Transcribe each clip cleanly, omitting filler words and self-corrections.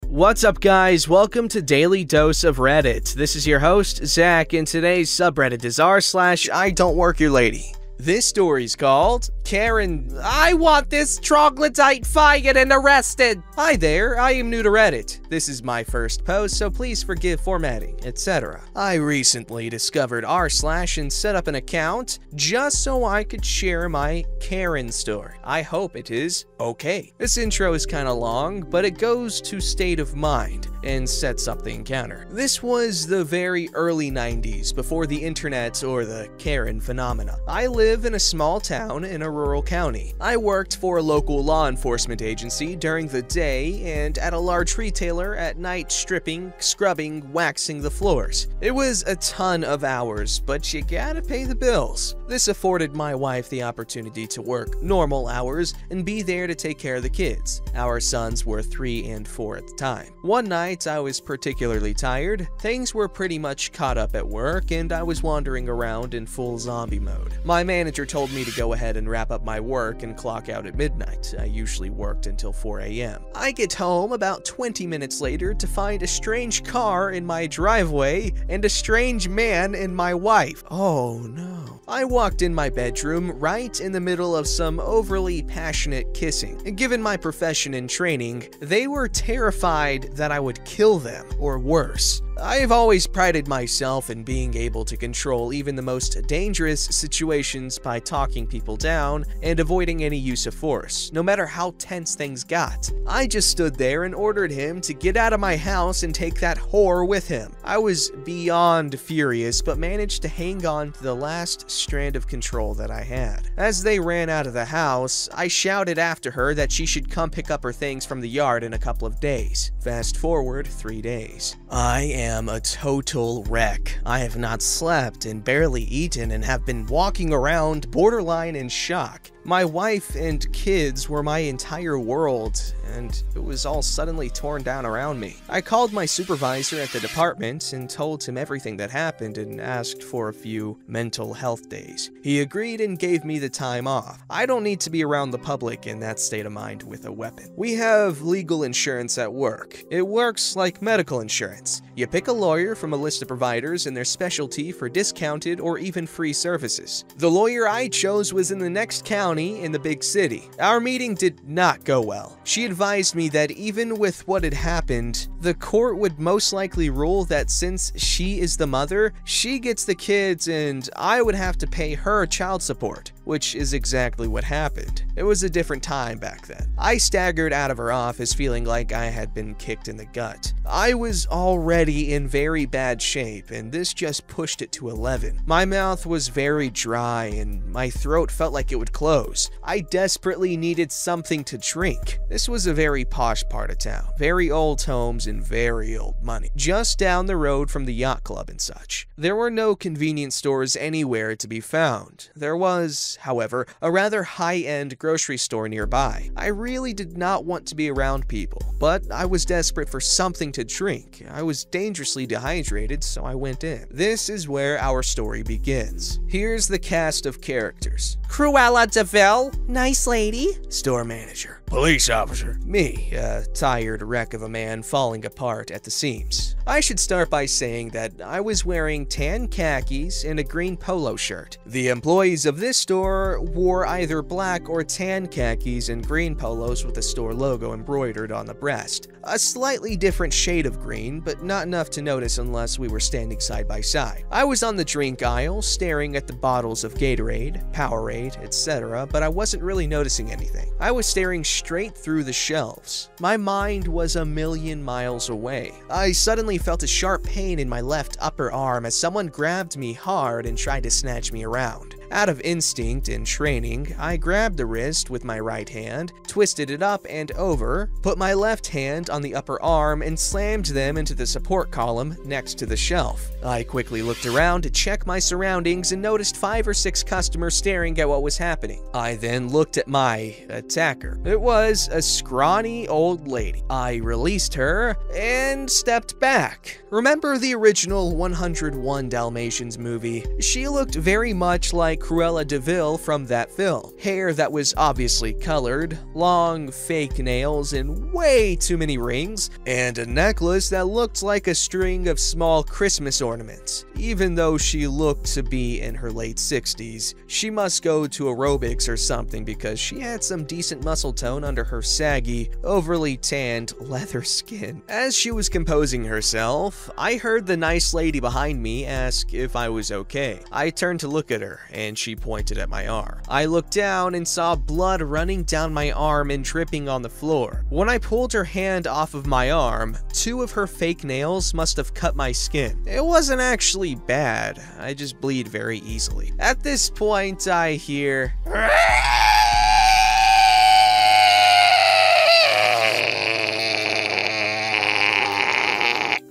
What's up, guys? Welcome to Daily Dose of Reddit. This is your host, Zach, and today's subreddit is r/IDontWorkHereLady. This story's called Karen, I want this troglodyte fired and arrested. Hi there, I am new to Reddit. This is my first post, so please forgive formatting, etc. I recently discovered r/ and set up an account just so I could share my Karen story. I hope it is okay. This intro is kinda long, but it goes to state of mind and sets up the encounter. This was the very early 90s, before the internet or the Karen phenomena. I live in a small town in a rural county. I worked for a local law enforcement agency during the day and at a large retailer at night, stripping, scrubbing, waxing the floors. It was a ton of hours, but you gotta pay the bills. This afforded my wife the opportunity to work normal hours and be there to take care of the kids. Our sons were 3 and 4 at the time. One night, I was particularly tired. Things were pretty much caught up at work, and I was wandering around in full zombie mode. My manager told me to go ahead and wrap up my work and clock out at midnight. I usually worked until 4 a.m. I get home about 20 minutes later to find a strange car in my driveway and a strange man and my wife. Oh no. I walked in my bedroom right in the middle of some overly passionate kissing. And given my profession and training, they were terrified that I would kill them, or worse. I've always prided myself in being able to control even the most dangerous situations by talking people down and avoiding any use of force, no matter how tense things got. I just stood there and ordered him to get out of my house and take that whore with him. I was beyond furious, but managed to hang on to the last strand of control that I had. As they ran out of the house, I shouted after her that she should come pick up her things from the yard in a couple of days. Fast forward 3 days. I am a total wreck. I have not slept and barely eaten and have been walking around borderline in shock. My wife and kids were my entire world, and it was all suddenly torn down around me. I called my supervisor at the department and told him everything that happened and asked for a few mental health days. He agreed and gave me the time off. I don't need to be around the public in that state of mind with a weapon. We have legal insurance at work. It works like medical insurance. You pick a lawyer from a list of providers and their specialty for discounted or even free services. The lawyer I chose was in the next county in the big city. Our meeting did not go well. She advised me that even with what had happened, the court would most likely rule that since she is the mother, she gets the kids and I would have to pay her child support, which is exactly what happened. It was a different time back then. I staggered out of her office feeling like I had been kicked in the gut. I was already in very bad shape, and this just pushed it to 11. My mouth was very dry and my throat felt like it would close. I desperately needed something to drink. This was a very posh part of town. Very old homes and very old money. Just down the road from the yacht club and such. There were no convenience stores anywhere to be found. There was, however, a rather high-end grocery store nearby. I really did not want to be around people, but I was desperate for something to drink. I was dangerously dehydrated, so I went in. This is where our story begins. Here's the cast of characters. Cruella DeVille, nice lady. Store manager. Police officer. Me, a tired wreck of a man falling apart at the seams. I should start by saying that I was wearing tan khakis and a green polo shirt. The employees of this store wore either black or tan khakis and green polos with the store logo embroidered on the breast. A slightly different shade of green, but not enough to notice unless we were standing side by side. I was on the drink aisle, staring at the bottles of Gatorade, Powerade, etc., but I wasn't really noticing anything. I was staring straight through the shelves. My mind was a million miles away. I suddenly felt a sharp pain in my left upper arm as someone grabbed me hard and tried to snatch me around. Out of instinct and training, I grabbed the wrist with my right hand, twisted it up and over, put my left hand on the upper arm, and slammed them into the support column next to the shelf. I quickly looked around to check my surroundings and noticed 5 or 6 customers staring at what was happening. I then looked at my attacker. It was a scrawny old lady. I released her and stepped back. Remember the original 101 Dalmatians movie? She looked very much like Cruella DeVille from that film. Hair that was obviously colored, long long, fake nails and way too many rings, and a necklace that looked like a string of small Christmas ornaments. Even though she looked to be in her late 60s, she must go to aerobics or something because she had some decent muscle tone under her saggy, overly tanned leather skin. As she was composing herself, I heard the nice lady behind me ask if I was okay. I turned to look at her, and she pointed at my arm. I looked down and saw blood running down my arm and dripping on the floor. When I pulled her hand off of my arm, 2 of her fake nails must have cut my skin. It wasn't actually bad, I just bleed very easily. At this point, I hear...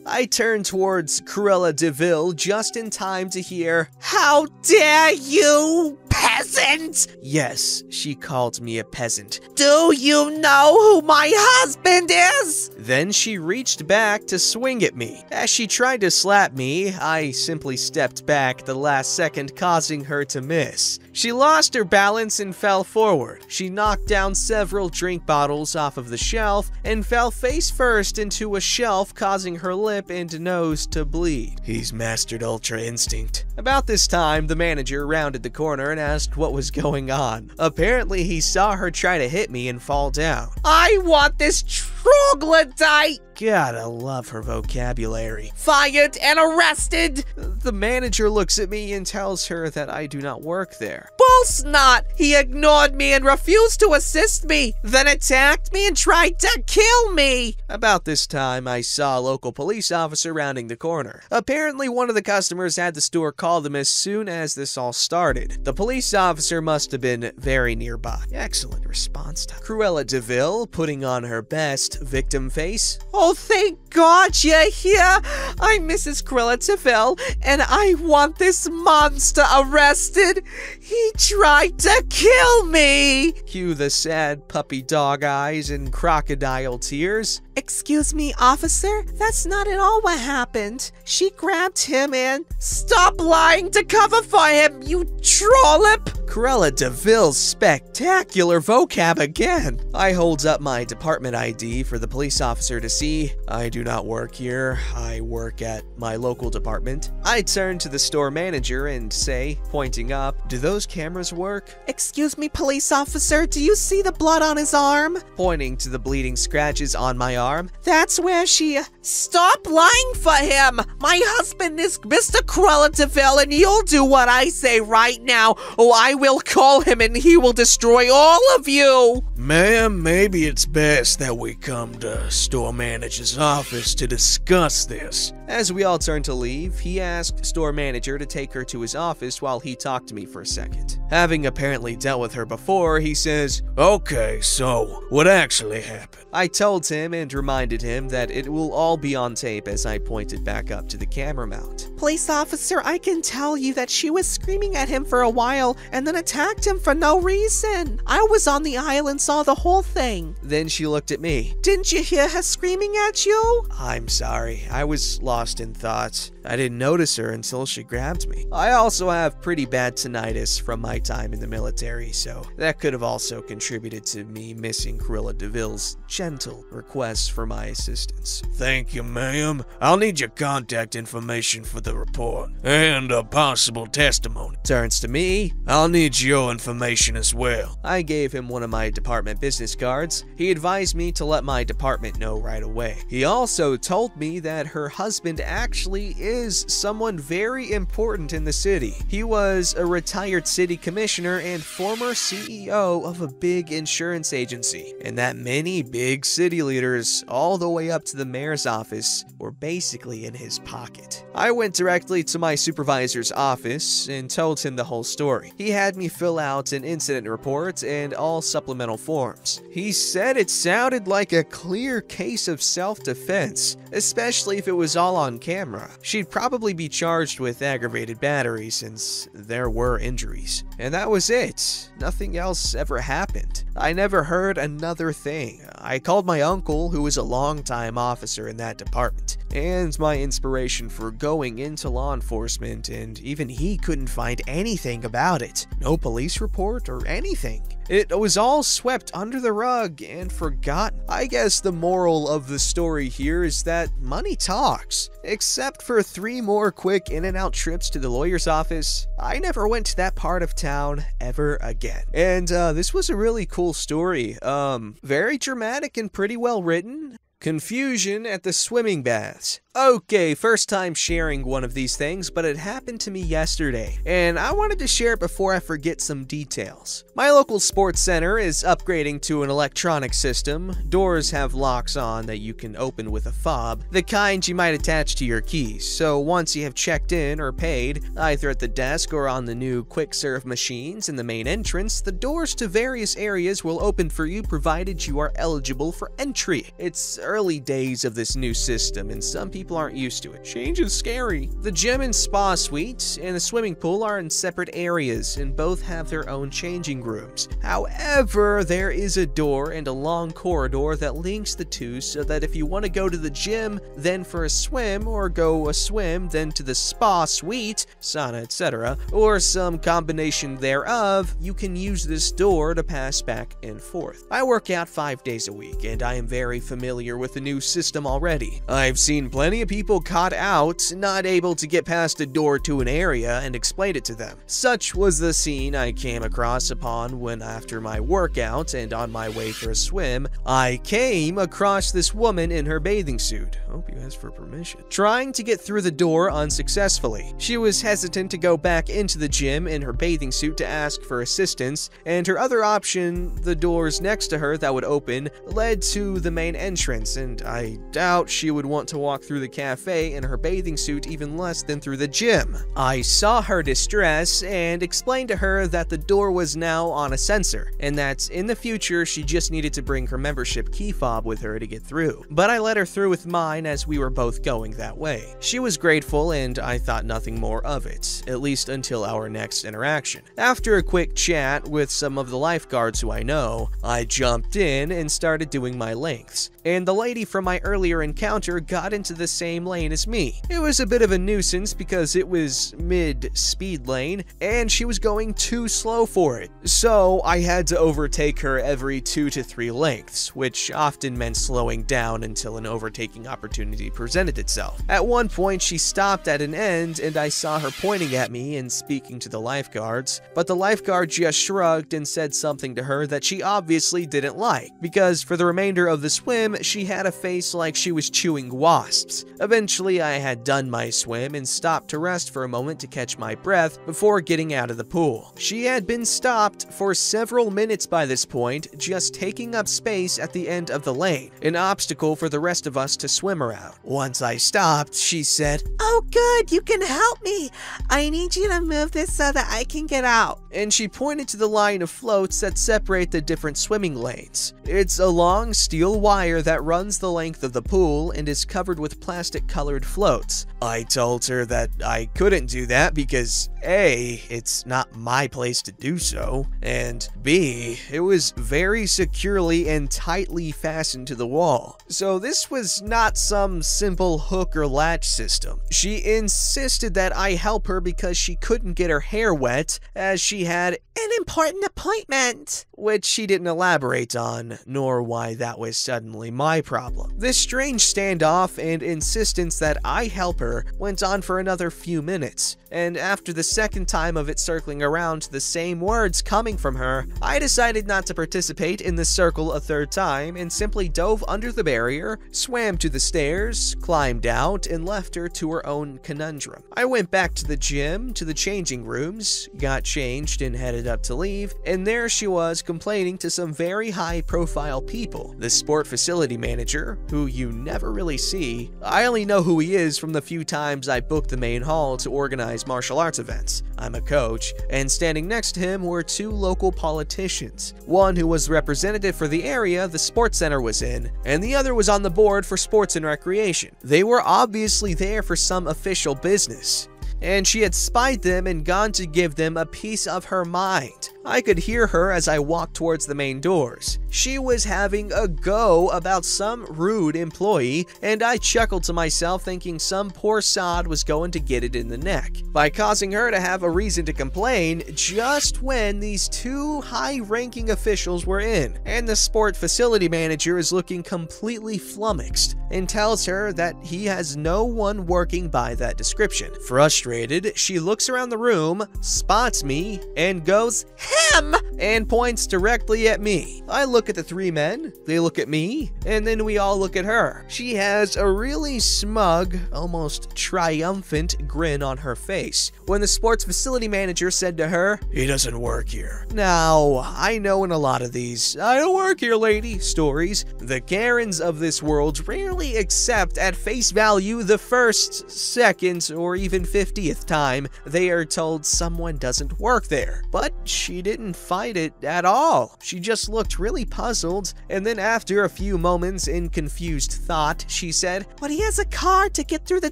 I turned towards Cruella de Vil just in time to hear, "How dare you, peasant!" Yes, she called me a peasant. "Do you know who my husband is?" Then she reached back to swing at me. As she tried to slap me, I simply stepped back the last second, causing her to miss. She lost her balance and fell forward. She knocked down several drink bottles off of the shelf and fell face first into a shelf, causing her lip and nose to bleed. He's mastered Ultra Instinct. About this time, the manager rounded the corner and asked what was going on. Apparently, he saw her try to hit me and fall down. "I want this troglodyte!" Gotta love her vocabulary. "Fired and arrested!" The manager looks at me and tells her that I do not work there. "Bull's not! He ignored me and refused to assist me, then attacked me and tried to kill me!" About this time, I saw a local police officer rounding the corner. Apparently, one of the customers at the store called him as soon as this all started. The police officer must have been very nearby. Excellent response time. Cruella de Vil, putting on her best victim face. "Oh, thank God you're here! I'm Mrs. Cruella de Vil, and I want this monster arrested! He tried to kill me!" Cue the sad puppy dog eyes and crocodile tears. "Excuse me, officer, that's not at all what happened. She grabbed him and..." "Stop lying to cover for him, you trollop!" Cruella de Vil's spectacular vocab again. I hold up my department ID for the police officer to see. I do not work here. I work at my local department. I turn to the store manager and say, pointing up, "Do those cameras work?" "Excuse me, police officer, do you see the blood on his arm?" Pointing to the bleeding scratches on my arm. "That's where she..." "Stop lying for him! My husband is Mr. Cruella de Vil, and you'll do what I say right now, or I will call him and he will destroy all of you!" "Ma'am, maybe it's best that we come to store manager's office to discuss this." As we all turned to leave, he asked store manager to take her to his office while he talked to me for a second. Having apparently dealt with her before, he says, "Okay, so what actually happened?" I told him and reminded him that it will all be on tape as I pointed back up to the camera mount. "Police officer, I can tell you that she was screaming at him for a while and then attacked him for no reason. I was on the aisle and saw the whole thing." Then she looked at me. "Didn't you hear her screaming at you?" "I'm sorry, I was lost in thought. I didn't notice her until she grabbed me. I also have pretty bad tinnitus from my time in the military, so that could have also contributed to me missing Cruella de Vil's gentle requests for my assistance." "Thank you, ma'am. I'll need your contact information for the report and a possible testimony." Turns to me. "I'll need your information as well." I gave him one of my department business cards. He advised me to let my department know right away. He also told me that her husband actually is someone very important in the city. He was a retired city commissioner and former CEO of a big insurance agency, and that many big city leaders, all the way up to the mayor's office, were basically in his pocket. I went directly to my supervisor's office and told him the whole story. He had me fill out an incident report and all supplemental forms. He said it sounded like a clear case of self-defense, especially if it was all on camera. She'd probably be charged with aggravated battery since there were injuries. And that was it. Nothing else ever happened. I never heard another thing. I called my uncle, who was a longtime officer in that department, and my inspiration for going into law enforcement, and even he couldn't find anything about it. No police report or anything. It was all swept under the rug and forgotten. I guess the moral of the story here is that money talks. Except for 3 more quick in-and-out trips to the lawyer's office, I never went to that part of town ever again. And this was a really cool story. Very dramatic and pretty well written. Confusion at the swimming baths. Okay, first time sharing one of these things, but it happened to me yesterday, and I wanted to share it before I forget some details. My local sports center is upgrading to an electronic system. Doors have locks on that you can open with a fob, the kind you might attach to your keys, so once you have checked in or paid, either at the desk or on the new quick-serve machines in the main entrance, the doors to various areas will open for you provided you are eligible for entry. It's early days of this new system, and some people aren't used to it. Change is scary. The gym and spa suite and the swimming pool are in separate areas, and both have their own changing rooms. However, there is a door and a long corridor that links the two, so that if you want to go to the gym, then for a swim, or go a swim, then to the spa suite, sauna, etc., or some combination thereof, you can use this door to pass back and forth. I work out 5 days a week, and I am very familiar with the new system already. I've seen plenty of people caught out, not able to get past a door to an area, and explained it to them. Such was the scene I came across upon when, after my workout and on my way for a swim, I came across this woman in her bathing suit. Hope you asked for permission. Trying to get through the door unsuccessfully. She was hesitant to go back into the gym in her bathing suit to ask for assistance, and her other option, the doors next to her that would open, led to the main entrance, and I doubt she would want to walk through the cafe in her bathing suit, even less than through the gym. I saw her distress and explained to her that the door was now on a sensor, and that in the future she just needed to bring her membership key fob with her to get through. But I let her through with mine as we were both going that way. She was grateful, and I thought nothing more of it, at least until our next interaction. After a quick chat with some of the lifeguards who I know, I jumped in and started doing my lengths, and the lady from my earlier encounter got into the same lane as me. It was a bit of a nuisance because it was mid-speed lane, and she was going too slow for it. So I had to overtake her every 2 to 3 lengths, which often meant slowing down until an overtaking opportunity presented itself. At one point, she stopped at an end, and I saw her pointing at me and speaking to the lifeguards, but the lifeguard just shrugged and said something to her that she obviously didn't like, because for the remainder of the swim, she had a face like she was chewing wasps. Eventually, I had done my swim and stopped to rest for a moment to catch my breath before getting out of the pool. She had been stopped for several minutes by this point, just taking up space at the end of the lane, an obstacle for the rest of us to swim around. Once I stopped, she said, "Oh good, you can help me. I need you to move this so that I can get out." And she pointed to the line of floats that separate the different swimming lanes. It's a long steel wire that runs the length of the pool and is covered with plastic-colored floats. I told her that I couldn't do that because A, it's not my place to do so, and B, it was very securely and tightly fastened to the wall. So this was not some simple hook or latch system. She insisted that I help her because she couldn't get her hair wet, as she had an important appointment, which she didn't elaborate on, nor why that was suddenly my problem. This strange standoff and insistence that I help her went on for another few minutes, and after the second time of it circling around to the same words coming from her, I decided not to participate in the circle a third time and simply dove under the barrier, swam to the stairs, climbed out, and left her to her own conundrum. I went back to the gym, to the changing rooms, got changed and headed up to leave, and there she was complaining to some very high-profile people. The sport facility manager, who you never really see. I only know who he is from the few times I booked the main hall to organize martial arts events. I'm a coach, and standing next to him were 2 local politicians. One who was representative for the area the sports center was in, and the other was on the board for sports and recreation. They were obviously there for some official business, and she had spied them and gone to give them a piece of her mind. I could hear her as I walked towards the main doors. She was having a go about some rude employee, and I chuckled to myself thinking some poor sod was going to get it in the neck by causing her to have a reason to complain just when these two high-ranking officials were in, and the sport facility manager is looking completely flummoxed and tells her that he has no one working by that description. Frustrated, she looks around the room, spots me, and goes, "Him!" and points directly at me. I look at the three men, they look at me, and then we all look at her. She has a really smug, almost triumphant grin on her face when the sports facility manager said to her, "He doesn't work here." Now, I know in a lot of these "I don't work here, lady" stories, the Karens of this world rarely accept at face value the first, second, or even 50th time they are told someone doesn't work there. But she didn't fight it at all. She just looked really puzzled, and then after a few moments in confused thought, she said, "But he has a card to get through the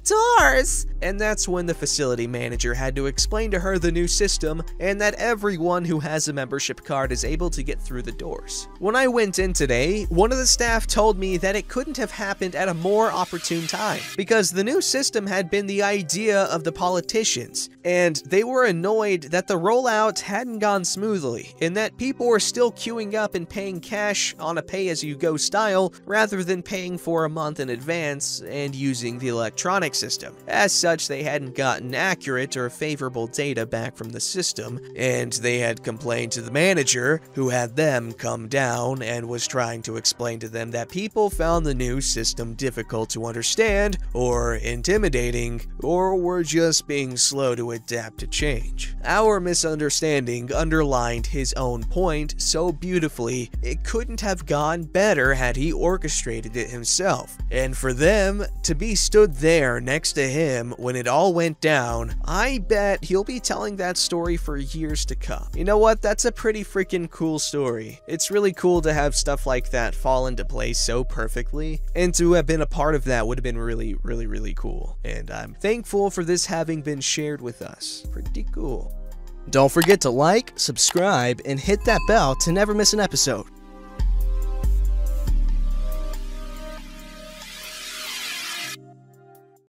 doors." And that's when the facility manager had to explain to her the new system and that everyone who has a membership card is able to get through the doors. When I went in today, one of the staff told me that it couldn't have happened at a more opportune time because the new system had been the idea of the politicians, and they were annoyed that the rollout hadn't gone smoothly and that people were still queuing up and paying cash on a pay-as-you-go style rather than paying for a month in advance and using the electronic system. As such, they hadn't gotten accurate or favorable data back from the system, and they had complained to the manager, who had them come down and was trying to explain to them that people found the new system difficult to understand, or intimidating, or were just being slow to adapt to change. Our misunderstanding underlined his own point so beautifully, it couldn't have gone better had he orchestrated it himself. And for them to be stood there next to him when it all went down, I bet he'll be telling that story for years to come. You know what? That's a pretty freaking cool story. It's really cool to have stuff like that fall into place so perfectly, and to have been a part of that would have been really, really, really cool. And I'm thankful for this having been shared with us. Pretty cool. Don't forget to like, subscribe, and hit that bell to never miss an episode.